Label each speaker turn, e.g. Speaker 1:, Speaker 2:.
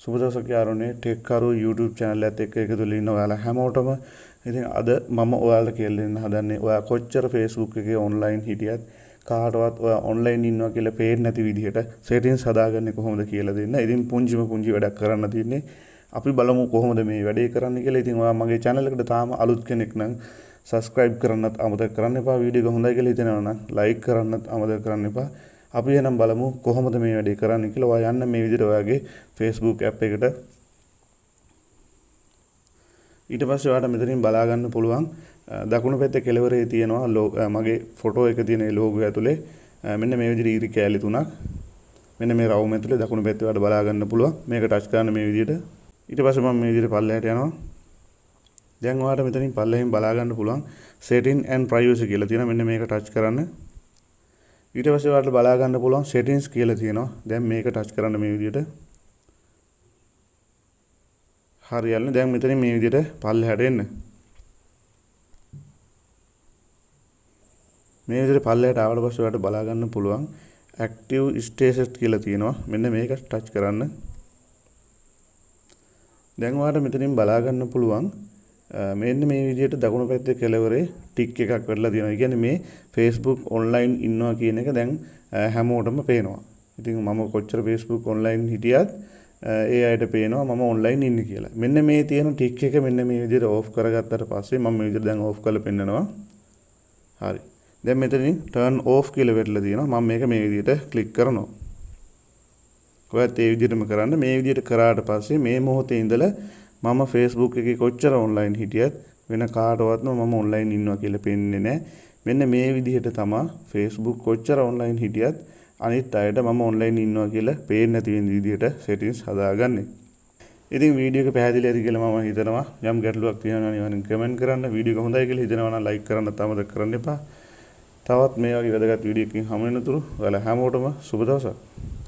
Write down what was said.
Speaker 1: සුබ දවසක් යාළුවනේ ටෙක් කරු YouTube channel එකත් එක්ක එකතු වෙලා ඉන්න ඔයාලා හැමෝටම ඉතින් අද මම ඔයාලට කියලා දෙන්න හදන්නේ ඔයා කොච්චර Facebook එකේ online හිටියත් කාටවත් ඔයා online ඉන්නවා කියලා පේන්නේ නැති විදිහට settings හදාගන්නේ කොහොමද කියලා දෙන්න. ඉතින් පුංචි වැඩක් කරන්න තියෙන්නේ. අපි බලමු කොහොමද මේ වැඩේ කරන්න කියලා. ඉතින් ඔයා මගේ channel එකට තාම අලුත් කෙනෙක් නම් subscribe කරන්නත් අමතක කරන්න එපා. වීඩියෝ එක හොඳයි කියලා හිතෙනවා නම් like කරන්නත් අමතක කරන්න එපා. අපි එහෙනම් බලමු කොහොමද මේ වැඩේ කරන්න කියලා. ඔයා යන්න මේ විදිහට ඔයාගේ Facebook app එකට. ඊට පස්සේ ඔයාලට මෙතනින් බලා ගන්න පුළුවන් දකුණු පැත්තේ කෙළවරේ තියෙනවා මගේ ෆොටෝ එක තියෙන ඒ ලෝගෝ ඇතුලේ මෙන්න මේ විදිහට ඉරි කෑලි තුනක්. මෙන්න මේ රවුම ඇතුලේ දකුණු පැත්තේ ඔයාලට බලා ගන්න පුළුවන්. මේක ටච් කරන්න මේ විදිහට. ඊට පස්සේ මම මේ විදිහට පල්ලෙහාට යනවා. දැන් ඔයාලට මෙතනින් පල්ලෙහින් බලා ගන්න පුළුවන් setting and privacy කියලා තියෙනවා. මෙන්න මේක ටච් කරන්න. ඊට පස්සේ ඔයාලට බලා ගන්න පුළුවන් settings කියලා තියෙනවා. දැන් මේක ටච් කරන්න මේ විදිහට. හරියල්නේ. දැන් මෙතනින් මේ විදිහට පල්ලෙහාට එන්න. මේ විදිහට පල්ලෙහාට ආවට පස්සේ ඔයාලට බලා ගන්න පුළුවන් active status කියලා තියෙනවා. මෙන්න මේක ටච් කරන්න. දැන් ඔයාලට මෙතනින් බලා ගන්න පුළුවන් මෙන්න මේ විදිහට දකුණු පැත්තේ කෙළවරේ ටික් එකක් වෙලා තියෙනවා. ඒ කියන්නේ මේ Facebook online ඉන්නවා කියන එක දැන් හැමෝටම පේනවා. ඉතින් මම කොච්චර Facebook online හිටියත් ඒ අයට පේනවා මම online ඉන්නේ කියලා. මෙන්න මේ තියෙන ටික් එක මෙන්න මේ විදිහට ඕෆ් කරගත්තට පස්සේ මම මේ විදිහට දැන් ඕෆ් කරලා පෙන්නනවා. හරි. දැන් මෙතනින් turn off කියලා වෙట్లా තියෙනවා. මම මේක මේ විදිහට ක්ලික් කරනවා. ඔයත් ඒ විදිහටම කරන්න. මේ විදිහට කරාට පස්සේ මේ මොහොතේ ඉඳලා මම Facebook එකේ කොච්චර online හිටියත් වෙන කාටවත්ම මම online ඉන්නවා කියලා පේන්නේ නැහැ. මෙන්න මේ විදිහට තමයි Facebook කොච්චර online හිටියත් අනිත් අයට මම online ඉන්නවා කියලා පේන්නේ නැති වෙන විදිහට settings හදාගන්නේ. ඉතින් වීඩියෝ එක පැහැදිලි ඇති කියලා මම හිතනවා. යම් ගැටලුවක් තියෙනවා නම් ඉවනින් කමෙන්ට් කරන්න. වීඩියෝ එක හොඳයි කියලා හිතනවා නම් like කරන්න අමතක කරන්න එපා. තවත් මේ වගේ වැදගත් වීඩියෝ එකකින් හමු වෙනතුරු ඔයාලා හැමෝටම සුබ දවසක්.